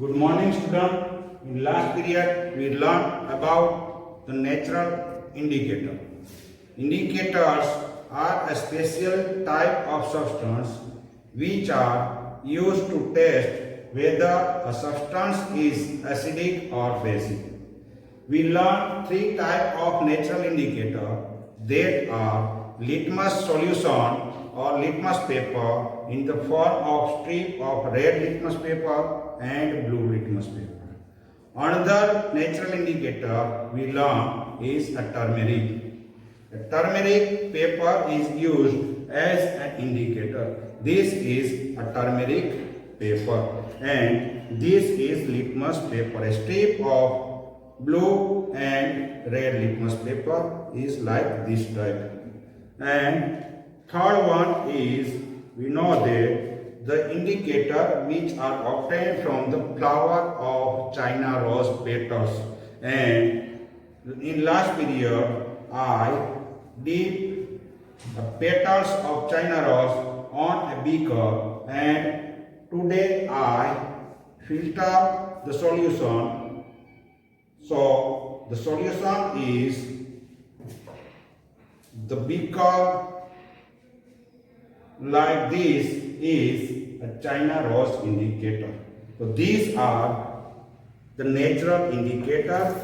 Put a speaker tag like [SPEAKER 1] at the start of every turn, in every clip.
[SPEAKER 1] Good morning, student. In last period, we learned about the natural indicator. Indicators are a special type of substance which are used to test whether a substance is acidic or basic. We learned three types of natural indicator that are litmus solution or litmus paper in the form of strip of red litmus paper and blue litmus paper. Another natural indicator we learn is a turmeric. A turmeric paper is used as an indicator. This is a turmeric paper and this is litmus paper. A strip of blue and red litmus paper is like this type. And third one is, we know that the indicator which are obtained from the flower of China rose petals. And in last period, I dip the petals of China rose on a beaker, and today I filter the solution. So the solution is the beaker like this is a China rose indicator. So these are the natural indicators.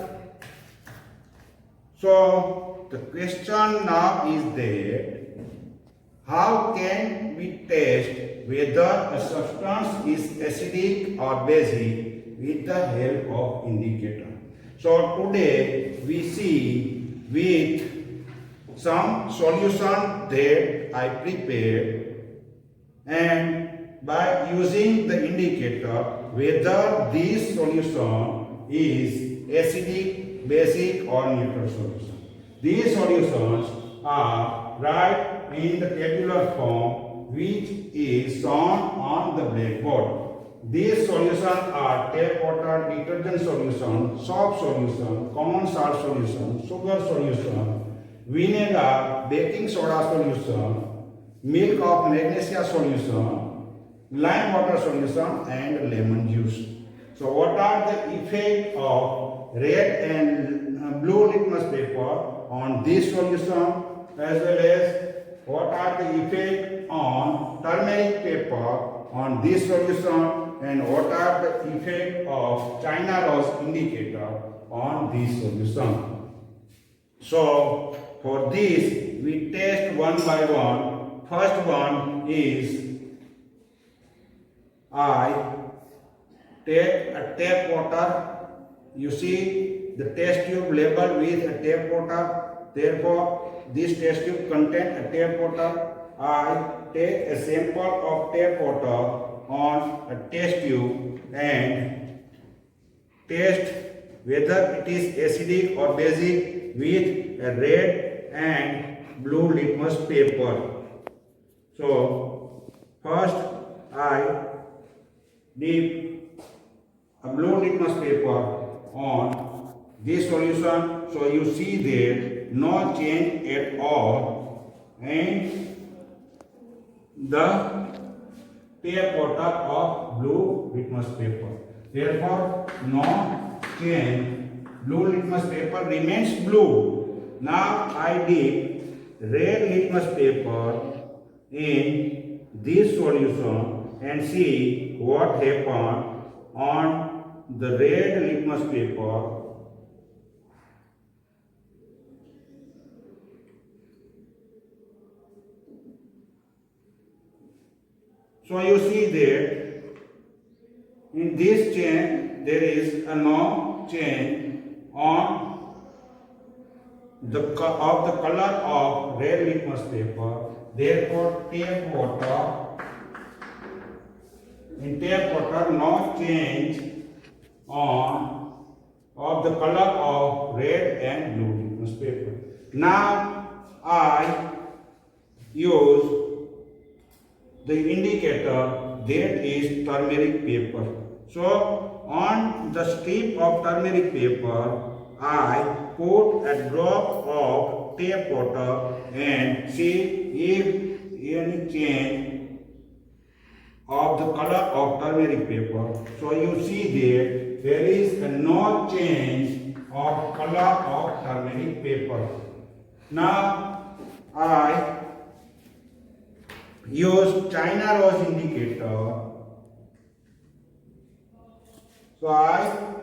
[SPEAKER 1] So the question now is that how can we test whether a substance is acidic or basic with the help of indicator? So today we see with some solution that I prepared, and by using the indicator whether this solution is acidic, basic or neutral solution. These solutions are right in the tabular form which is shown on the blackboard. These solutions are tap water, detergent solution, soap solution, common salt solution, sugar solution, vinegar, baking soda solution, milk of magnesia solution, lime water solution and lemon juice. So what are the effect of red and blue litmus paper on this solution, as well as what are the effect on turmeric paper on this solution, and what are the effect of China rose indicator on this solution. So for this we test one by one. First one is, I take a tap water. You see the test tube labeled with a tap water. Therefore, this test tube contains a tap water. I take a sample of tap water on a test tube and test whether it is acidic or basic with a red and blue litmus paper. So first I dip a blue litmus paper on this solution. So you see there no change at all, and the tap water of blue litmus paper. Therefore, no change. Blue litmus paper remains blue. Now I dip red litmus paper in this solution and see what happened on the red litmus paper. So you see that in this chain there is a no change on the color of red litmus paper. Therefore, tap water, in tap water no change on of the color of red and blue litmus paper. Now I use the indicator that is turmeric paper. So on the strip of turmeric paper I put a drop of tap water and see if any change of the color of turmeric paper. So you see that there is no change of color of turmeric paper. Now I use China rose indicator. So I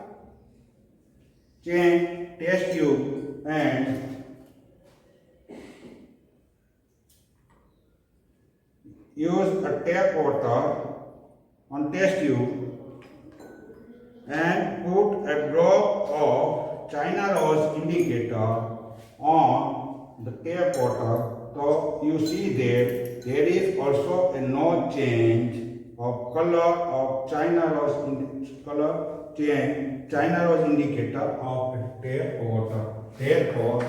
[SPEAKER 1] change test tube and use a tap water on test tube and put a drop of China rose indicator on the tap water. So you see that there is also a no change of color of China rose color change China rose indicator of tap water. Therefore,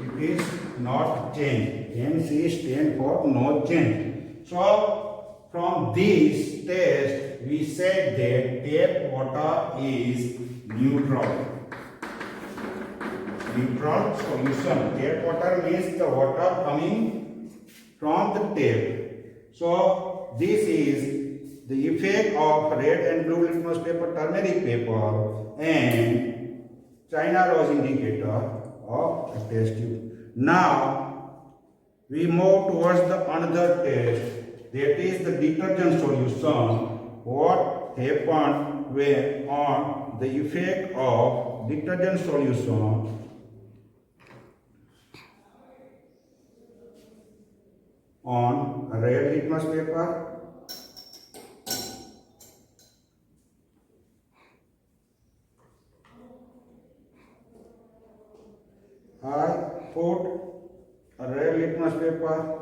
[SPEAKER 1] it is not change. NC stand for no change. So from this test, we said that tap water is neutral. Neutral solution. Tap water means the water coming from the tap. So this is the effect of red and blue litmus paper, turmeric paper, and China rose indicator of a test tube. Now we move towards the another test, that is the detergent solution. What happened when on the effect of detergent solution on red litmus paper? I put a red litmus paper.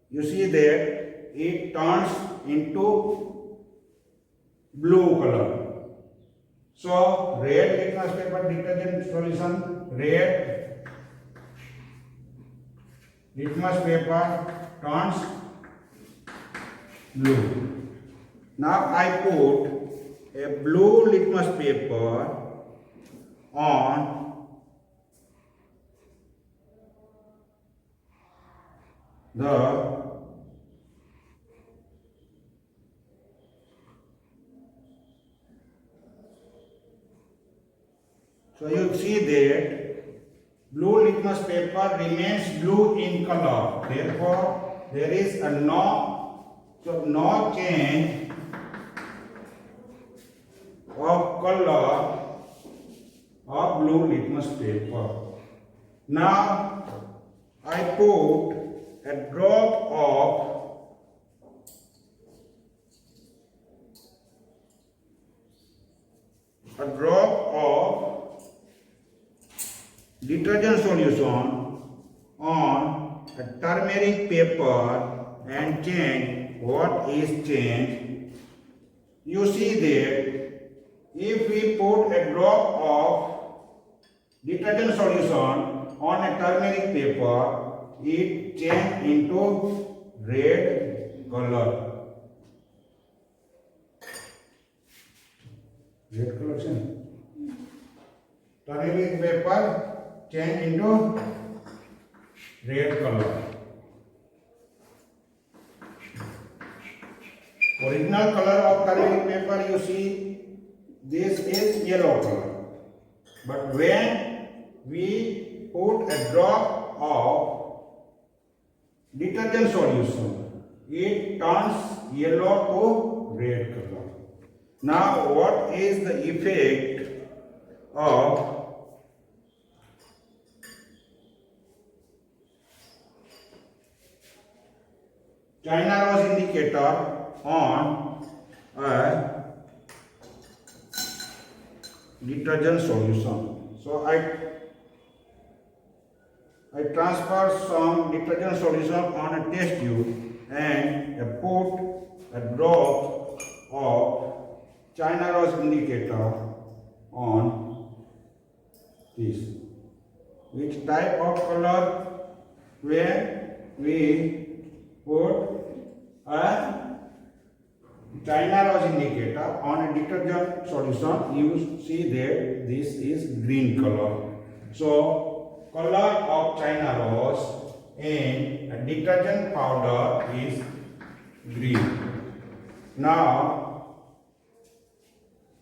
[SPEAKER 1] You see that it turns into blue color. So red litmus paper detergent solution, red litmus paper turns blue. Now I put a blue litmus paper on so you see that blue litmus paper remains blue in color. Therefore, there is a no change of color of blue litmus paper. Now I put a drop of detergent solution on a turmeric paper and change what is changed. You see that if we put a drop of detergent solution on a turmeric paper, it changes into red color. Red color change. Turmeric paper change into red color. Original color of turmeric paper, you see, this is yellow color. But when we put a drop of detergent solution, it turns yellow to red color. Now what is the effect of China rose indicator on a detergent solution? So I transfer some detergent solution on a test tube and put a drop of China rose indicator on this. Which type of color? When we put a China rose indicator on a detergent solution, you see that this is green color. So color of China rose in a detergent powder is green. Now,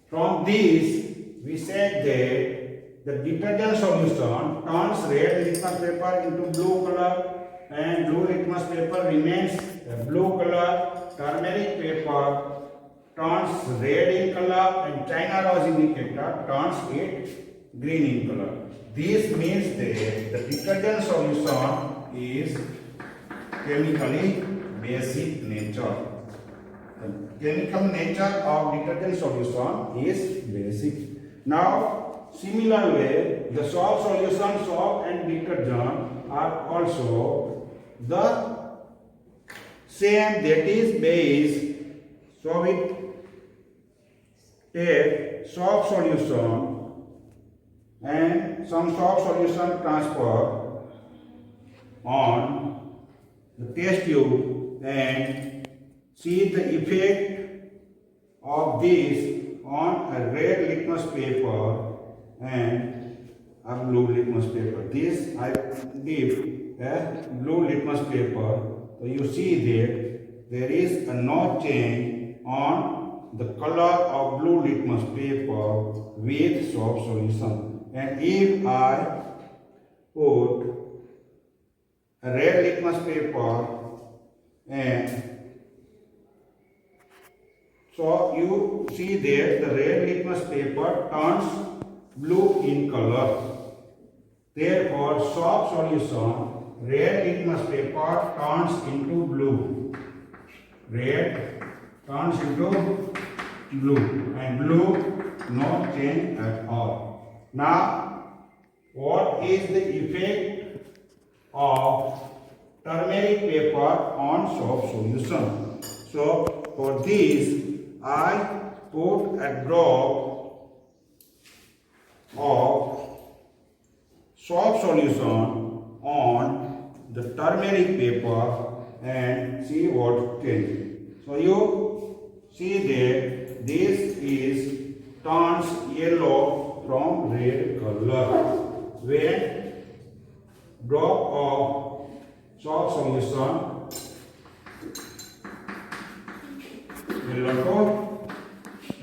[SPEAKER 1] from this, we said that the detergent solution turns red litmus paper into blue color and blue litmus paper remains blue color. Turmeric paper turns red in color and China rose indicator turns it green in color. This means that the detergent solution is chemically basic nature. The chemical nature of detergent solution is basic. Now, similar way, the soap solution, soap and detergent are also the same, that is base. So we take soap solution and some soap solution transfer on the test tube and see the effect of this on a red litmus paper and a blue litmus paper. This I give a blue litmus paper. So you see that there is no change on the color of blue litmus paper with soap solution. And if I put a red litmus paper and so you see that the red litmus paper turns blue in color. Therefore, soap solution, red litmus paper turns into blue. Red turns into blue and blue no change at all. Now, what is the effect of turmeric paper on soap solution? So, for this, I put a drop of soap solution on the turmeric paper and see what changes. So you see that this is turns yellow from red color when drop of soap solution yellow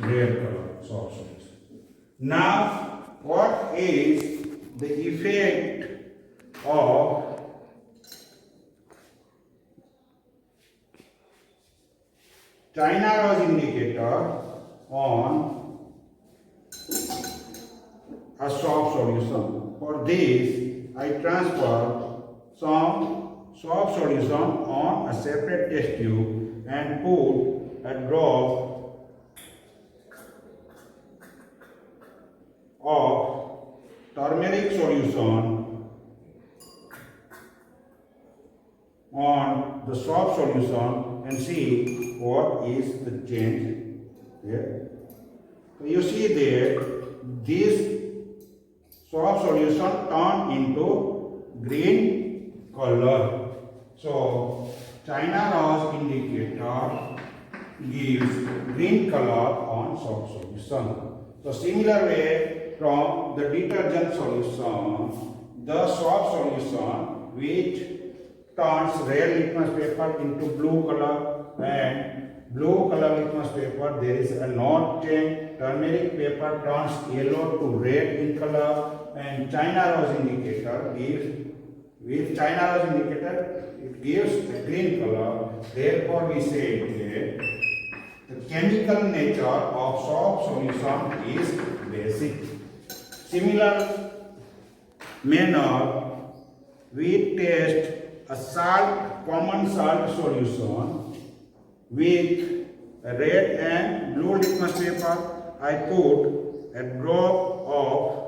[SPEAKER 1] to red color soap solution. Now, what is the effect of China rose indicator on a soap solution? For this, I transfer some soap solution on a separate test tube and put a drop of turmeric solution on the soap solution and see what is the change here. So you see that this soap solution turn into green color. So China rose indicator gives green color on soap solution. So similar way from the detergent solution, the soap solution which turns red litmus paper into blue color and blue color litmus paper there is a no change. Turmeric paper turns yellow to red in color and China rose indicator gives with China rose indicator it gives a green color. Therefore we say that the chemical nature of soap solution is basic. Similar manner, we test a common salt solution with a red and blue litmus paper. I put a drop of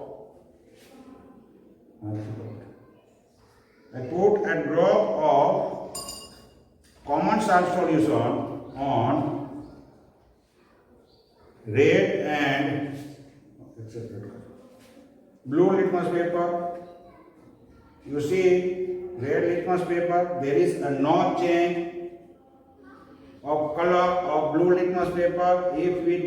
[SPEAKER 1] common salt solution on red and blue litmus paper. You see, red litmus paper, there is a no change of color of blue litmus paper. If we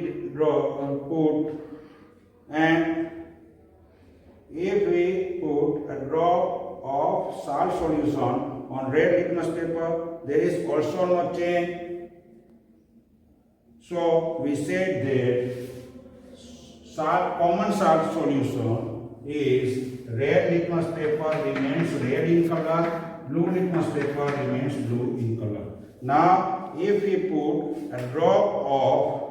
[SPEAKER 1] put a drop of salt solution on red litmus paper, there is also no change. So we said that common salt solution is red litmus paper remains red in color, blue litmus paper remains blue in color. Now if we put a drop of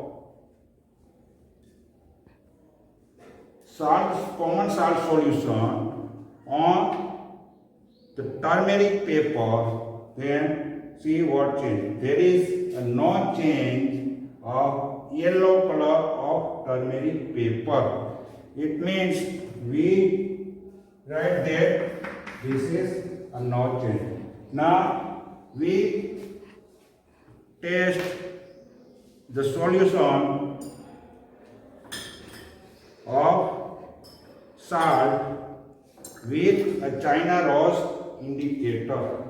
[SPEAKER 1] common salt solution on the turmeric paper, then see what change. There is no change of yellow color of turmeric paper. It means we write that this is a no change. Now we test the solution of salt with a China rose indicator.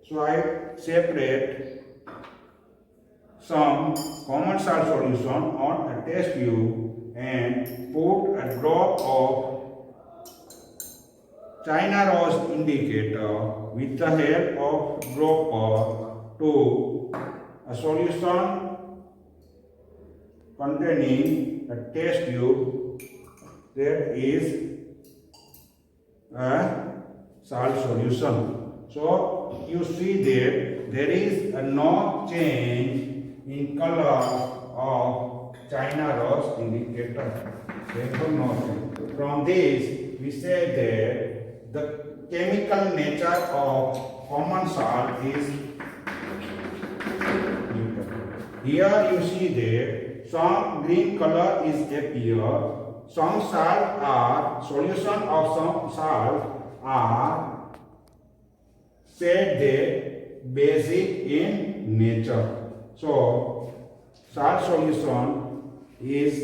[SPEAKER 1] So I separate some common salt solution on a test tube and put a drop of China rose indicator with the help of dropper to a solution containing a test tube that is a salt solution. So you see that there is no change in color of China rose indicator. Therefore, no change. From this, we say that the chemical nature of common salt is neutral. Here you see that some green color is appear. Some salt are solution of some salt are said that basic in nature. So salt solution is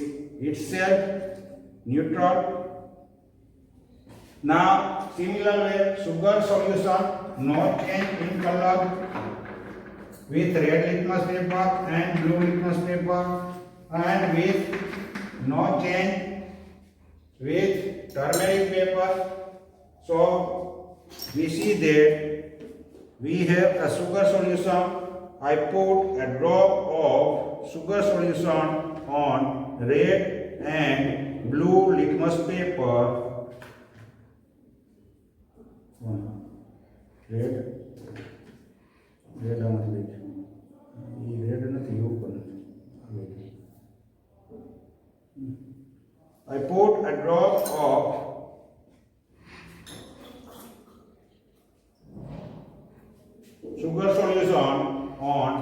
[SPEAKER 1] itself neutral. Now similarly sugar solution no change in color with red litmus paper and blue litmus paper, and with no change with turmeric paper. So we see that we have a sugar solution. I put a drop of sugar solution on red and blue litmus paper. Red નથી open. I put a drop of sugar solution on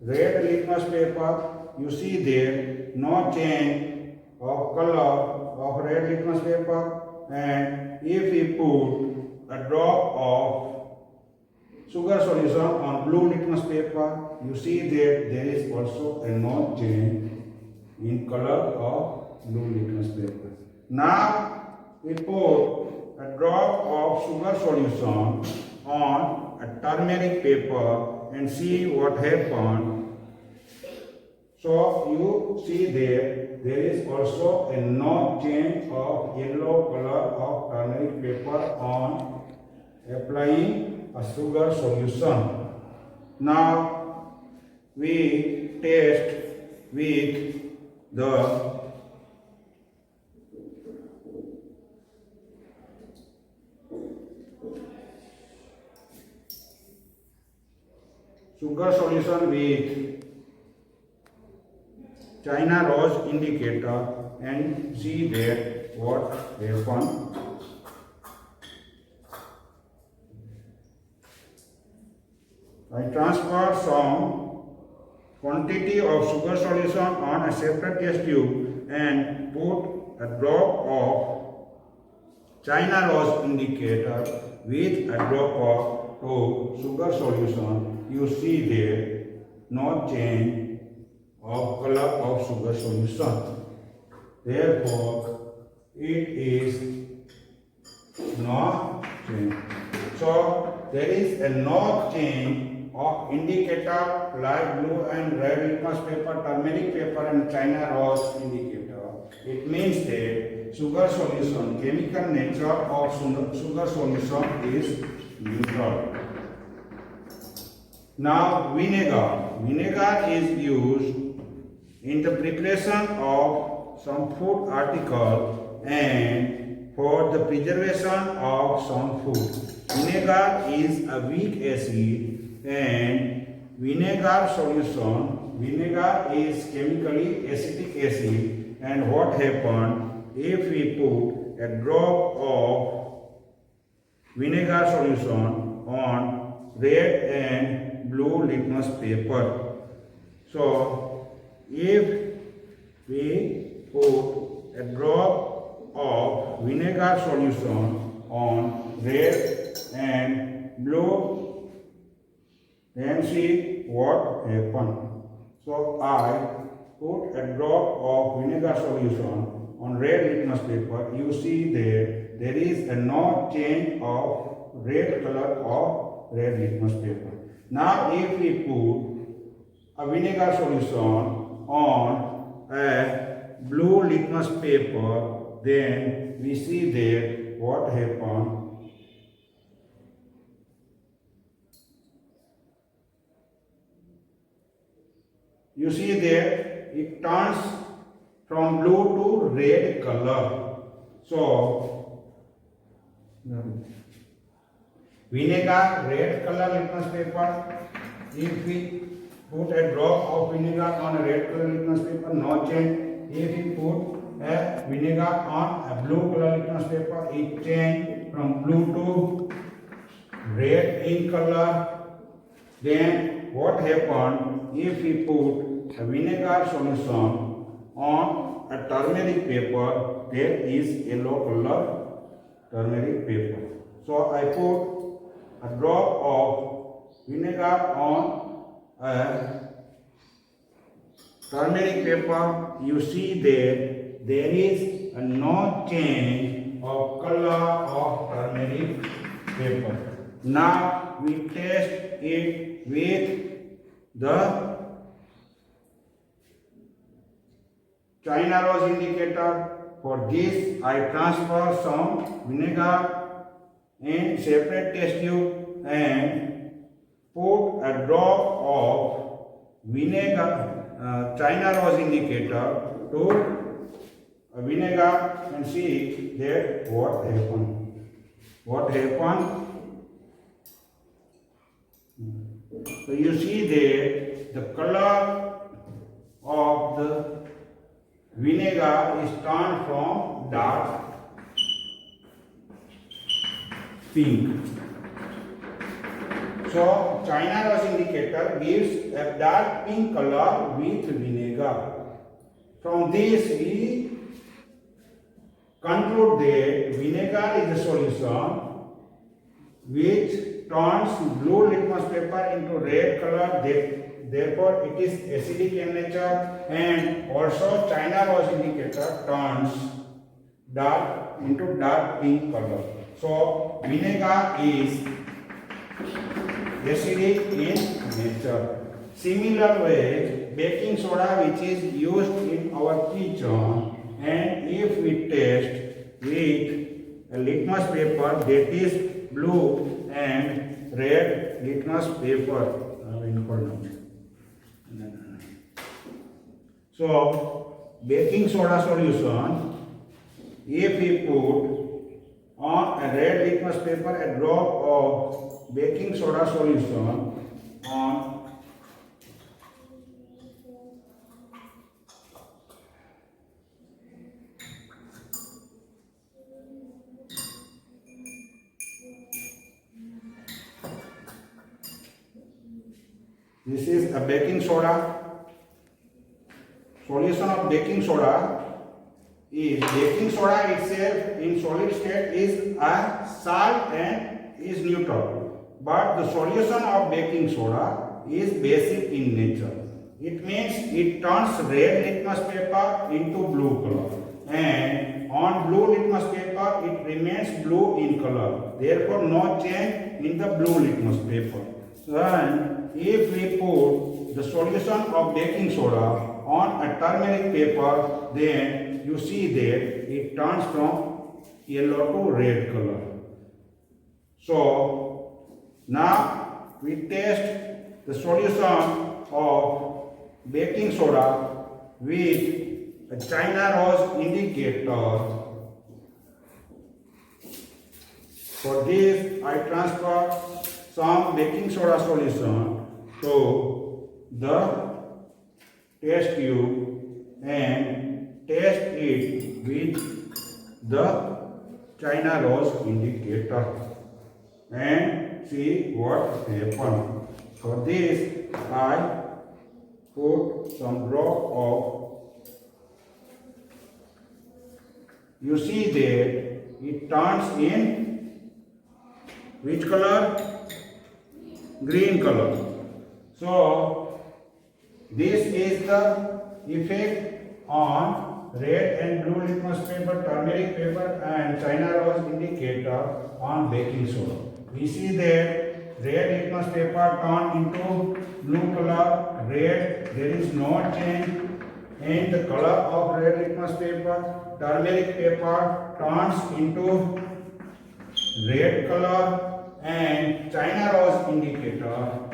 [SPEAKER 1] red litmus paper. You see there no change of color of red litmus paper, and if we put a drop of sugar solution on blue litmus paper, you see that there is also a no change in color of blue litmus paper. Now we put a drop of sugar solution on a turmeric paper and see what happened. So you see there is also a no change of yellow color of turmeric paper on applying a sugar solution. Now we test with the sugar solution with China rose indicator and see that what happened. I transfer some quantity of sugar solution on a separate test tube and put a drop of China rose indicator with a drop of sugar solution. You see there no change of color of sugar solution. Therefore, it is no change. So there is a no change of indicator like blue and red litmus paper, turmeric paper and China rose indicator. It means that sugar solution, chemical nature of sugar solution is neutral. Now vinegar. Vinegar is used in the preparation of some food article and for the preservation of some food. Vinegar is a weak acid and vinegar solution. Vinegar is chemically acidic acid, and what happened if we put a drop of vinegar solution on red and blue litmus paper. So if we put a drop of vinegar solution on red and blue, then see what happens. So I put a drop of vinegar solution on red litmus paper. You see there is a no change of red color of red litmus paper. Now if we put a vinegar solution on a blue litmus paper, then we see there what happens. You see there it turns from blue to red color. So vinegar, red color litmus paper. If we put a drop of vinegar on a red color litmus paper, no change. If we put a vinegar on a blue color litmus paper, it change from blue to red in color. Then what happened if we put a vinegar solution on a turmeric paper? There is yellow color turmeric paper. So I put a drop of vinegar on a turmeric paper. You see there is a no change of color of turmeric paper. Now we test it with the China rose indicator. For this I transfer some vinegar in separate test tube and put a drop of vinegar, China rose indicator to a vinegar and see that what happened. What happened? So you see there the color of the vinegar is turned from dark pink. So China rose indicator gives a dark pink color with vinegar. From this we conclude that vinegar is a solution which turns blue litmus paper into red color. Therefore it is acidic in nature, and also China rose indicator turns dark into dark pink color. So vinegar is acidic in nature. Similar way, baking soda which is used in our kitchen, and if we test with a litmus paper that is blue and red litmus paper. So baking soda solution, if we put on a red litmus paper a drop of baking soda solution on this is a baking soda. Solution of baking soda is baking soda itself in solid state is a salt and is neutral, but the solution of baking soda is basic in nature. It means it turns red litmus paper into blue color, and on blue litmus paper it remains blue in color. Therefore no change in the blue litmus paper. Then if we put the solution of baking soda on a turmeric paper, then you see that it turns from yellow to red color. So now we test the solution of baking soda with a China rose indicator. For this, I transfer some baking soda solution to the test tube and test it with the China rose indicator and see what happens. For this, I put some drop of, you see that it turns in which color? Green color. So this is the effect on red and blue litmus paper, turmeric paper and China rose indicator on baking soda. We see that red litmus paper turn into blue color, red, there is no change in the color of red litmus paper. Turmeric paper turns into red color and China rose indicator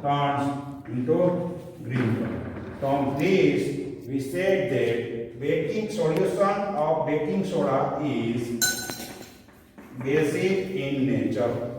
[SPEAKER 1] turns into green color. From this, we said that baking solution of baking soda is basic in nature.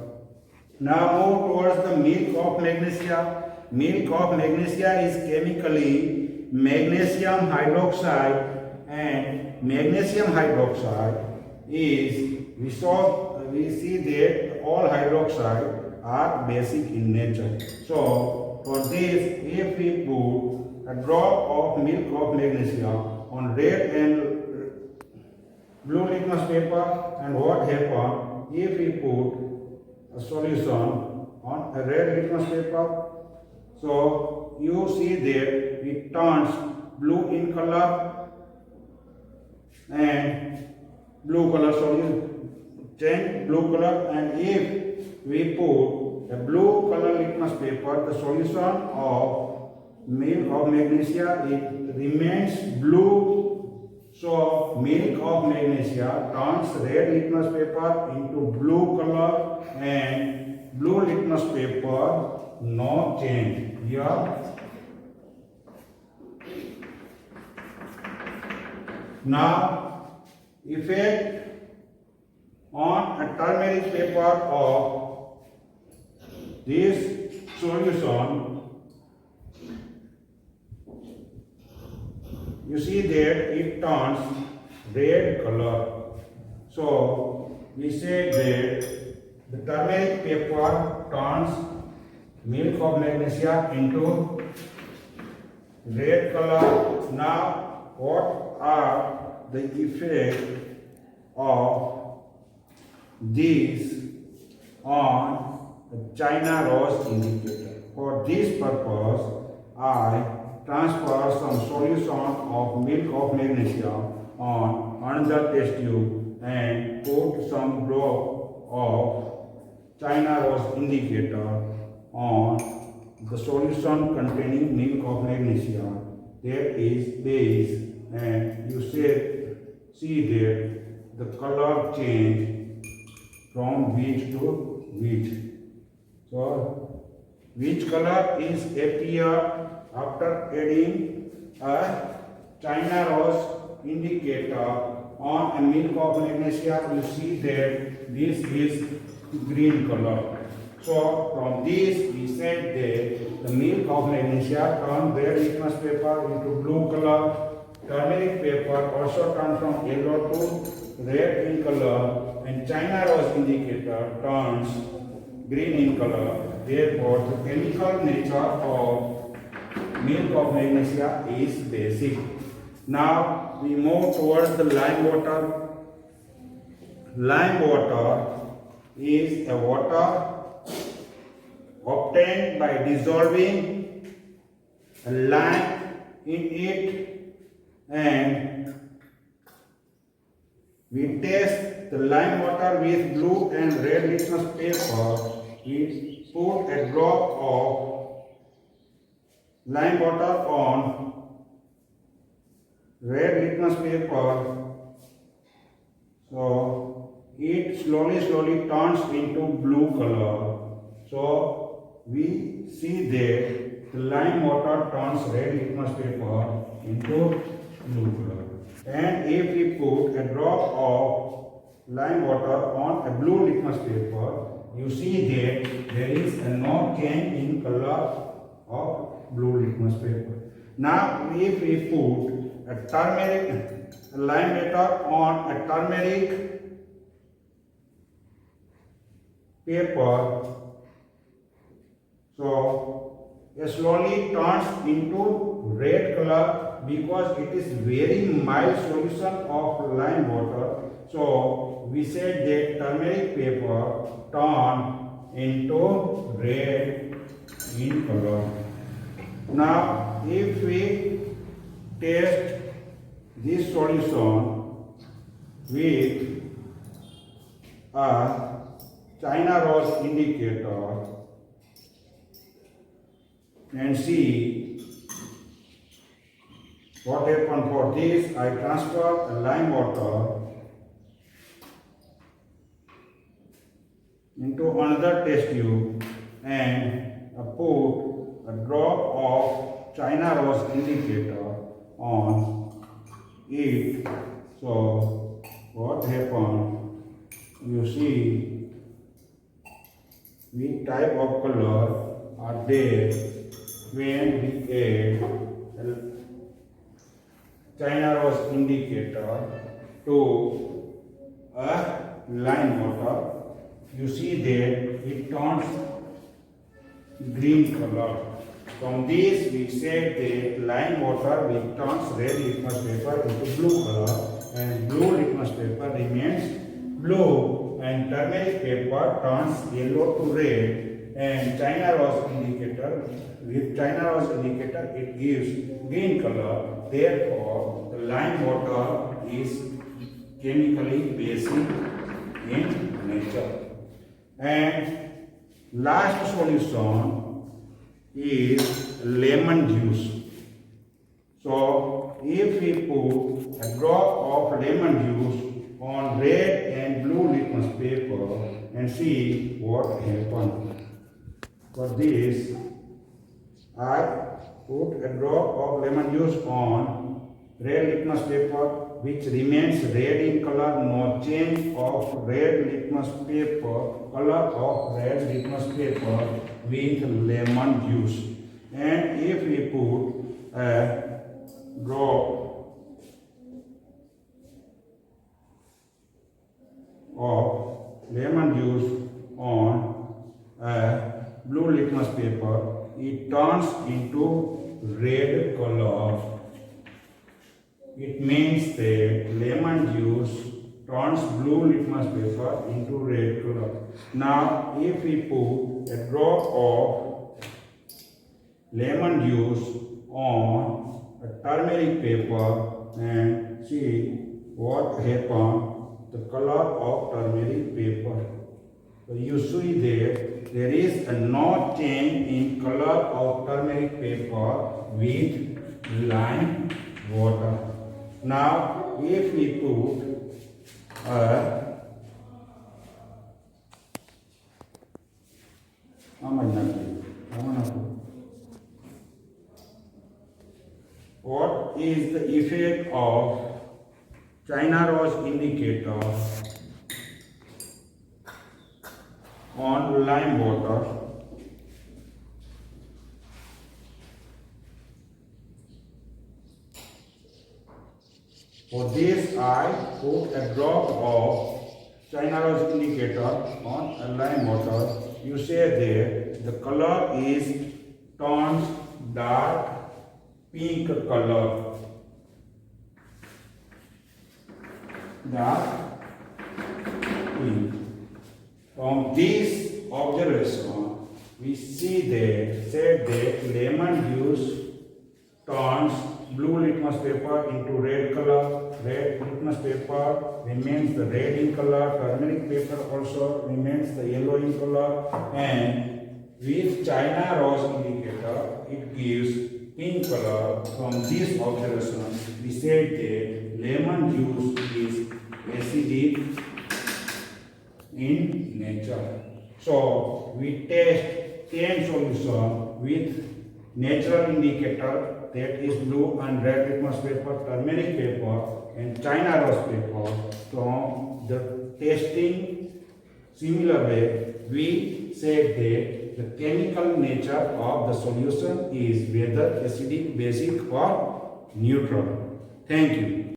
[SPEAKER 1] Now move towards the milk of magnesia. Milk of magnesia is chemically magnesium hydroxide, and magnesium hydroxide is, we see that all hydroxide are basic in nature. So for this, if we put a drop of milk of magnesia on red and blue litmus paper, and what happens if we put a solution on a red litmus paper? So you see that it turns blue in color and blue color solution change blue color, and if we put a blue color litmus paper, the solution of milk of magnesia, it remains blue. So milk of magnesia turns red litmus paper into blue color and blue litmus paper no change. Here now effect on a turmeric paper of this solution, you see that it turns red color. So we say that the turmeric paper turns milk of magnesia into red color. Now what are the effects of these on the China rose indicator? For this purpose, I transfer some solution of milk of magnesia on another test tube and put some drop of China rose indicator on the solution containing milk of magnesia. There is base, and you see that the color change from which to which. So which color is appear after adding a China rose indicator on a milk of magnesia? You see that this is green color. So from this we said that the milk of magnesia turn red litmus paper into blue color. Turmeric paper also turn from yellow to red in color, and China rose indicator turns green in color. Therefore, the chemical nature of milk of magnesia is basic. Now we move towards the lime water. Lime water is a water obtained by dissolving a lime in it, and we test the lime water with blue and red litmus paper. We put a drop of lime water on red litmus paper. So it slowly turns into blue color. So we see that the lime water turns red litmus paper into blue color. And if we put a drop of lime water on a blue litmus paper, you see that there is a no change in color of blue litmus paper. Now, if we put a turmeric lime water on a turmeric paper, so it slowly turns into red color because it is very mild solution of lime water. So we said that turmeric paper turn into red in color. Now if we test this solution with a China rose indicator and see what happened. For this, I transfer a lime water into another test tube and put a drop of China rose indicator on it. So what happened? You see which type of color are there when we add China rose indicator to a lime water. You see that it turns green color. From this we said that lime water will turns red litmus paper into blue color and blue litmus paper remains blue and turmeric paper turns yellow to red. And China rose indicator, with China rose indicator it gives green color. Therefore, the lime water is chemically basic in nature. And last solution is lemon juice. So, if we put a drop of lemon juice on red and blue litmus paper and see what happens. For this, I put a drop of lemon juice on red litmus paper which remains red in color, no change of red litmus paper, color of red litmus paper with lemon juice. And if we put a drop of lemon juice on a blue litmus paper, it turns into red color. It means that lemon juice turns blue litmus paper into red color. Now, if we put a drop of lemon juice on a turmeric paper and see what happens, the color of turmeric paper. So you see that there is a no change in color of turmeric paper with lime water. Now, if we put what is the effect of China rose indicator on lime water? For this, I put a drop of China rose indicator on a lime water. You say there the color is turned dark pink color. Dark pink. From this observation, we see that said that lemon juice turns blue litmus paper into red color, red litmus paper remains the red in color, turmeric paper also remains the yellow in color, and with China rose indicator it gives pink color. From this observation, we said that lemon juice is acidic in nature. So we test can solution with natural indicator, that is blue and red litmus paper, turmeric paper and China rose paper. From the testing similar way, we said that the chemical nature of the solution is whether acidic, basic or neutral. Thank you.